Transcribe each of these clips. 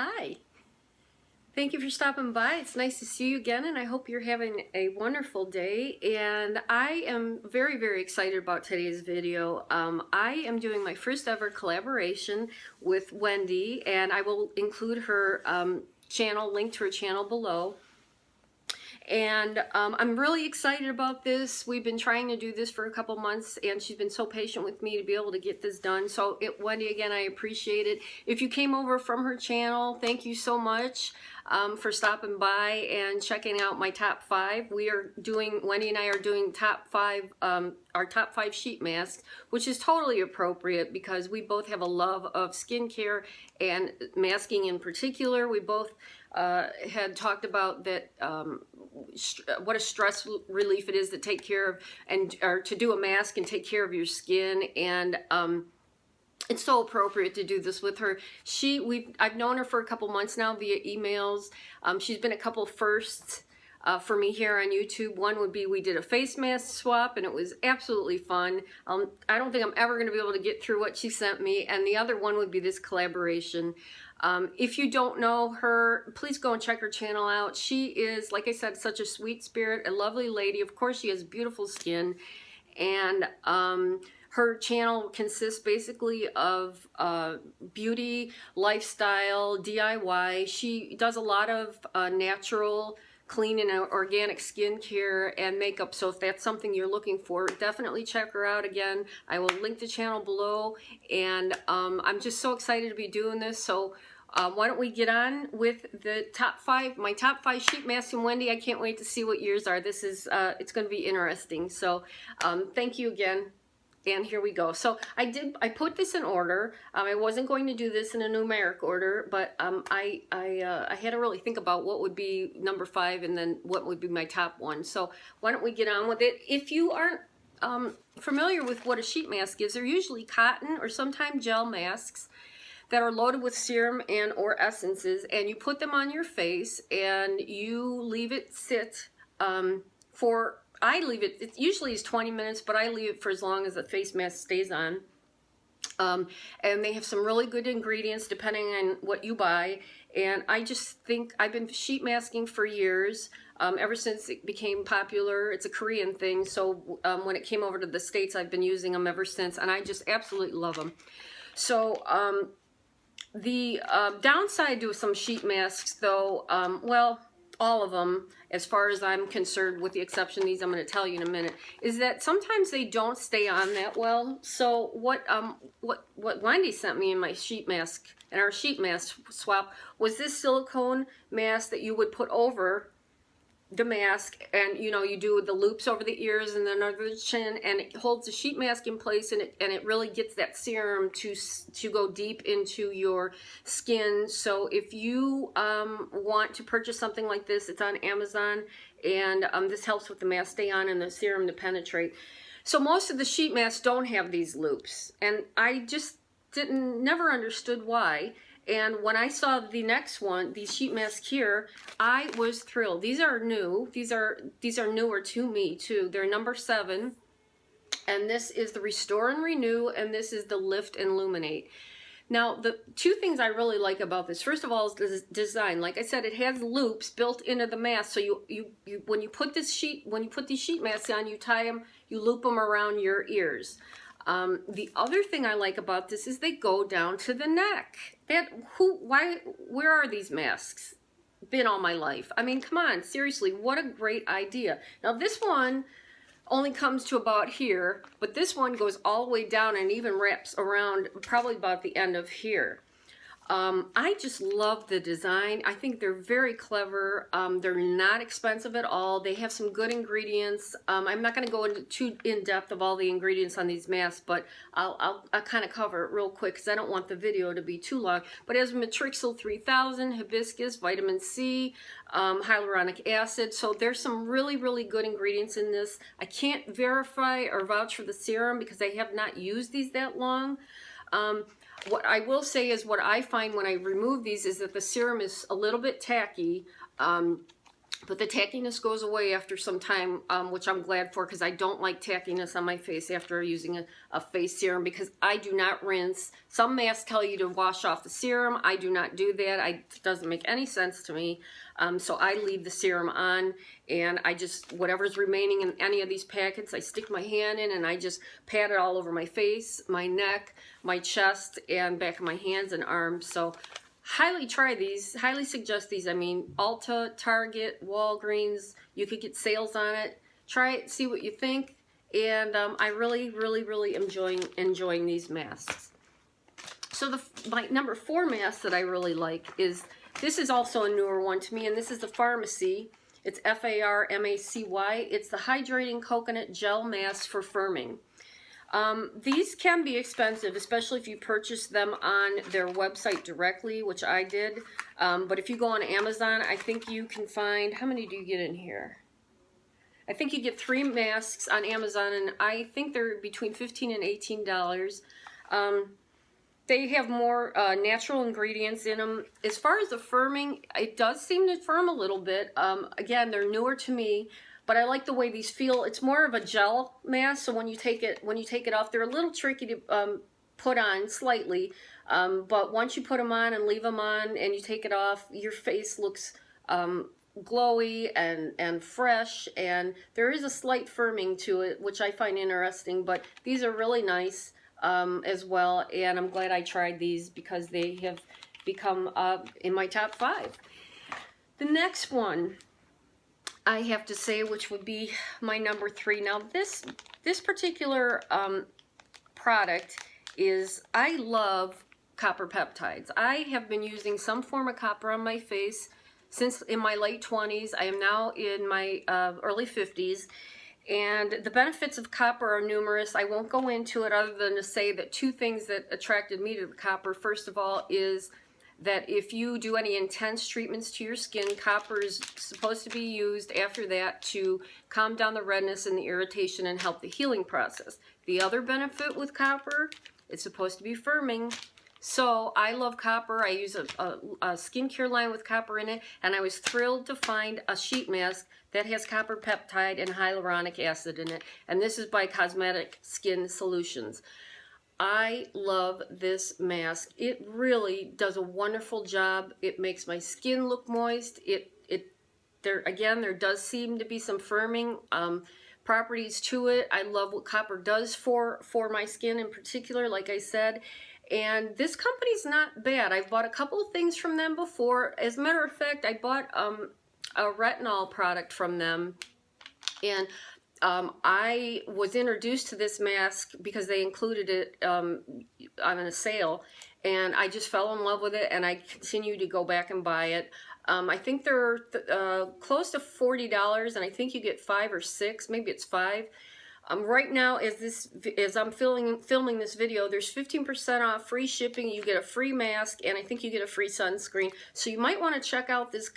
Hi. Thank you for stopping by. It's nice to see you again, and I hope you're having a wonderful day. And I am very, very excited about today's video. I am doing my first ever collaboration with Wendy, and I will include her channel, link to her channel below. And I'm really excited about this. We've been trying to do this for a couple months, and she's been so patient with me to be able to get this done. So, Wendy, again, I appreciate it. If you came over from her channel, thank you so much for stopping by and checking out my top 5. Wendy and I are doing our top 5 sheet masks, which is totally appropriate because we both have a love of skincare and masking in particular. We both had talked about that what a stress relief it is to take care of or to do a mask and take care of your skin, and it's so appropriate to do this with her. I've known her for a couple months now via emails. She's been a couple firsts for me here on YouTube. One would be we did a face mask swap, and it was absolutely fun. I don't think I'm ever going to be able to get through what she sent me. And the other one would be this collaboration. If you don't know her, please go and check her channel out. She is, like I said, such a sweet spirit, a lovely lady. Of course, she has beautiful skin, and her channel consists basically of beauty, lifestyle, DIY. She does a lot of natural, clean and organic skincare and makeup, so if that's something you're looking for, definitely check her out. Again, I will link the channel below, and I'm just so excited to be doing this. So why don't we get on with the top 5, my top 5 sheet masks. And Wendy, I can't wait to see what yours are. This is it's going to be interesting. So thank you again. And here we go. So I put this in order. I wasn't going to do this in a numeric order, but I had to really think about what would be number 5 and then what would be my top 1. So why don't we get on with it? If you aren't familiar with what a sheet mask is, they're usually cotton or sometimes gel masks that are loaded with serum and or essences, and you put them on your face and you leave it sit it usually is 20 minutes, but I leave it for as long as the face mask stays on. And they have some really good ingredients depending on what you buy. And I just think I've been sheet masking for years, ever since it became popular. It's a Korean thing, so when it came over to the States, I've been using them ever since, and I just absolutely love them. So the downside to some sheet masks, though, well, all of them, as far as I'm concerned, with the exception of these I'm going to tell you in a minute, is that sometimes they don't stay on that well. So what Wendy sent me in my sheet mask, in our sheet mask swap, was this silicone mask that you would put over the mask, and you do the loops over the ears and then over the chin, and it holds the sheet mask in place, and it really gets that serum to go deep into your skin. So if you want to purchase something like this, it's on Amazon, and this helps with the mask stay on and the serum to penetrate. So most of the sheet masks don't have these loops, and I just never understood why. And when I saw the next one, the sheet mask here, I was thrilled. These are new. These are newer to me too. They're number 7, and this is the Restore and Renew, and this is the Lift and Luminate. Now, the 2 things I really like about this, first of all, is the design. Like I said, it has loops built into the mask. So when you put these sheet masks on, you tie them, you loop them around your ears. The other thing I like about this is they go down to the neck. Where are these masks? Been all my life. I mean, come on, seriously, what a great idea. Now this one only comes to about here, but this one goes all the way down and even wraps around probably about the end of here. I just love the design. I think they're very clever. They're not expensive at all. They have some good ingredients. I'm not going to go into too in depth of all the ingredients on these masks, but I'll kind of cover it real quick because I don't want the video to be too long. But it has Matrixyl 3000, hibiscus, vitamin C, hyaluronic acid. So there's some really, really good ingredients in this. I can't verify or vouch for the serum because I have not used these that long. What I will say is what I find when I remove these is that the serum is a little bit tacky. But the tackiness goes away after some time, which I'm glad for, because I don't like tackiness on my face after using a face serum, because I do not rinse. Some masks tell you to wash off the serum. I do not do that. It doesn't make any sense to me. So I leave the serum on, and I just, whatever's remaining in any of these packets, I stick my hand in and I just pat it all over my face, my neck, my chest, and back of my hands and arms. So highly try these, highly suggest these. I mean, Ulta, Target, Walgreens, you could get sales on it. Try it, see what you think, and I really am enjoying these masks. So my number 4 mask that I really like is, this is also a newer one to me, and this is the Farmacy. It's F-A-R-M-A-C-Y. It's the Hydrating Coconut Gel Mask for Firming. These can be expensive, especially if you purchase them on their website directly, which I did. But if you go on Amazon, I think you can find, how many do you get in here? I think you get 3 masks on Amazon, and I think they're between $15 and $18. They have more natural ingredients in them. As far as the firming, it does seem to firm a little bit. Again, they're newer to me, but I like the way these feel. It's more of a gel mask, so when you take it off, they're a little tricky to put on slightly. But once you put them on and leave them on, and you take it off, your face looks glowy and fresh, and there is a slight firming to it, which I find interesting. But these are really nice as well, and I'm glad I tried these because they have become in my top 5. The next one, I have to say, which would be my number 3. Now this particular product is, I love copper peptides. I have been using some form of copper on my face since in my late 20s. I am now in my early 50s, and the benefits of copper are numerous. I won't go into it other than to say that 2 things that attracted me to the copper, first of all, is that if you do any intense treatments to your skin, copper is supposed to be used after that to calm down the redness and the irritation and help the healing process. The other benefit with copper, it's supposed to be firming. So I love copper. I use a skincare line with copper in it, and I was thrilled to find a sheet mask that has copper peptide and hyaluronic acid in it, and this is by Cosmetic Skin Solutions. I love this mask. It really does a wonderful job. It makes my skin look moist. There does seem to be some firming properties to it. I love what copper does for my skin in particular, like I said. And this company's not bad. I've bought a couple of things from them before. As a matter of fact, I bought a retinol product from them, and I was introduced to this mask because they included it on a sale, and I just fell in love with it, and I continue to go back and buy it. I think they're close to $40, and I think you get 5 or 6, maybe it's 5. Right now, as I'm filming this video, there's 15% off, free shipping. You get a free mask, and I think you get a free sunscreen. So you might want to check out this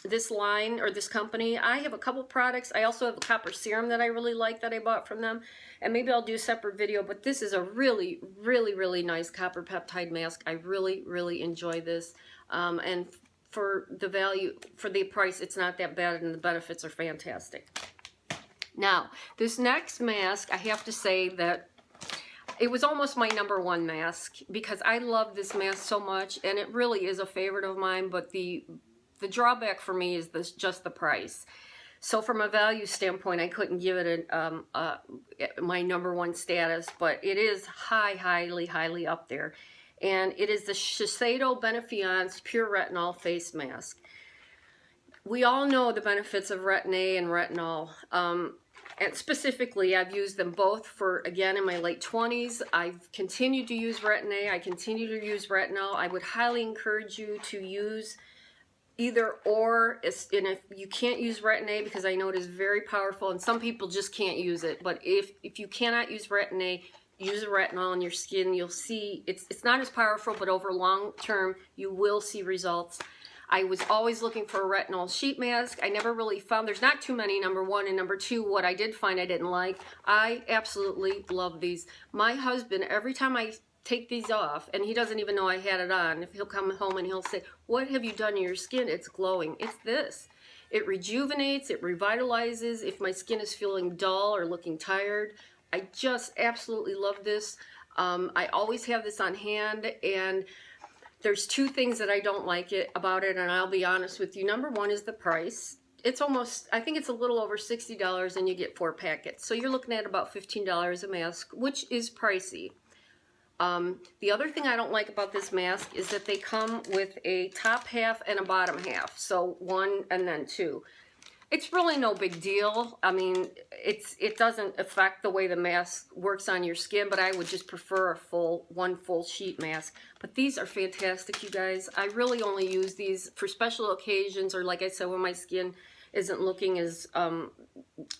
this line or this company. I have a couple products. I also have a copper serum that I really like that I bought from them, and maybe I'll do a separate video, but this is a really nice copper peptide mask. I really enjoy this, and for the value, for the price, it's not that bad, and the benefits are fantastic. Now, this next mask, I have to say that it was almost my number 1 mask because I love this mask so much, and it really is a favorite of mine, but the drawback for me is just the price. So from a value standpoint, I couldn't give it my number 1 status, but it is highly up there. And it is the Shiseido Benefiance Pure Retinol Face Mask. We all know the benefits of Retin A and Retinol. And specifically, I've used them both for, again, in my late 20s. I've continued to use Retin A. I continue to use Retinol. I would highly encourage you to use either or, and if you can't use Retin A, because I know it is very powerful, and some people just can't use it, but if you cannot use Retin A, use a retinol on your skin. You'll see it's not as powerful, but over long term, you will see results. I was always looking for a retinol sheet mask. I never really found, there's not too many, number 1, and number 2, what I did find I didn't like. I absolutely love these. My husband, every time I take these off, and he doesn't even know I had it on, if he'll come home and he'll say, "What have you done to your skin? It's glowing." It's this. It rejuvenates, it revitalizes if my skin is feeling dull or looking tired. I just absolutely love this. I always have this on hand, and there's two things that I don't like about it, and I'll be honest with you. Number one is the price. It's almost, I think it's a little over $60 and you get 4 packets. So you're looking at about $15 a mask, which is pricey. The other thing I don't like about this mask is that they come with a top half and a bottom half. So one and then two. It's really no big deal. I mean, it doesn't affect the way the mask works on your skin, but I would just prefer one full sheet mask. But these are fantastic, you guys. I really only use these for special occasions, or like I said, when my skin isn't looking as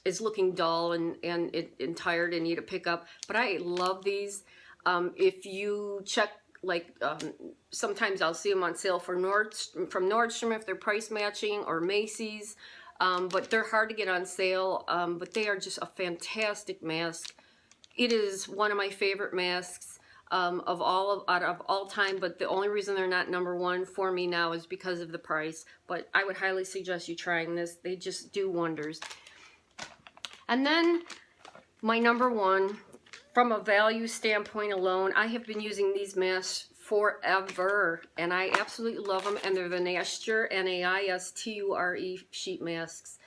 is looking dull and tired and need a pickup. But I love these. If you check, like sometimes I'll see them on sale from Nordstrom if they're price matching, or Macy's. But they're hard to get on sale, but they are just a fantastic mask. It is one of my favorite masks out of all time, but the only reason they're not number one for me now is because of the price. But I would highly suggest you trying this. They just do wonders. And then my number one, from a value standpoint alone, I have been using these masks forever, and I absolutely love them, and they're the Naisture, Naisture sheet masks.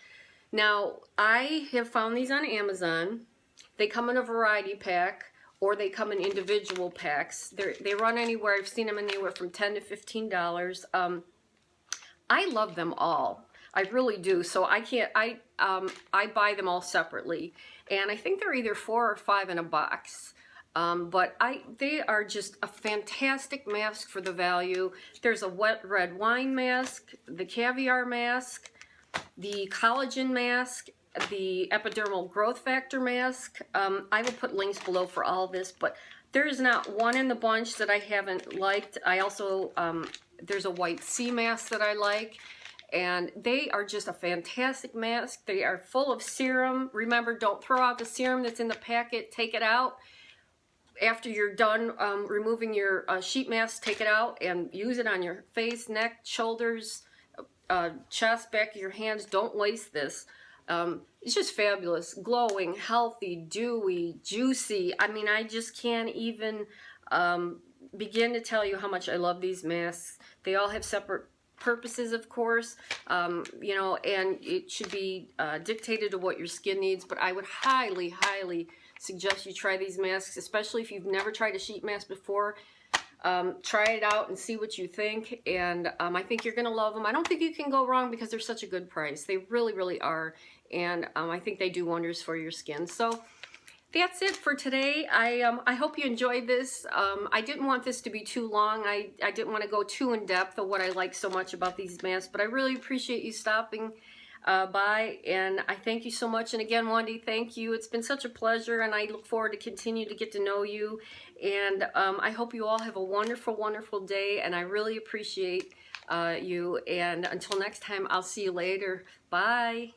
Now, I have found these on Amazon. They come in a variety pack, or they come in individual packs. They run anywhere, I've seen them anywhere from $10 to $15. I love them all. I really do. So I buy them all separately, and I think they're either 4 or 5 in a box. But they are just a fantastic mask for the value. There's a wet red wine mask, the Caviar mask, the Collagen mask, the epidermal growth factor mask. I will put links below for all this, but there is not one in the bunch that I haven't liked. I also, there's a white sea mask that I like, and they are just a fantastic mask. They are full of serum. Remember, don't throw out the serum that's in the packet. Take it out. After you're done removing your sheet mask, take it out and use it on your face, neck, shoulders, chest, back of your hands. Don't waste this. It's just fabulous. Glowing, healthy, dewy, juicy. I mean, I just can't even begin to tell you how much I love these masks. They all have separate purposes, of course, you know, and it should be dictated to what your skin needs, but I would highly, highly suggest you try these masks, especially if you've never tried a sheet mask before. Try it out and see what you think, and I think you're gonna love them. I don't think you can go wrong because they're such a good price. They really, really are, and I think they do wonders for your skin. So that's it for today. I hope you enjoyed this. I didn't want this to be too long. I didn't want to go too in depth of what I like so much about these masks, but I really appreciate you stopping by, and I thank you so much. And again, Wendy, thank you. It's been such a pleasure, and I look forward to continue to get to know you. And I hope you all have a wonderful, wonderful day, and I really appreciate you. And until next time, I'll see you later. Bye.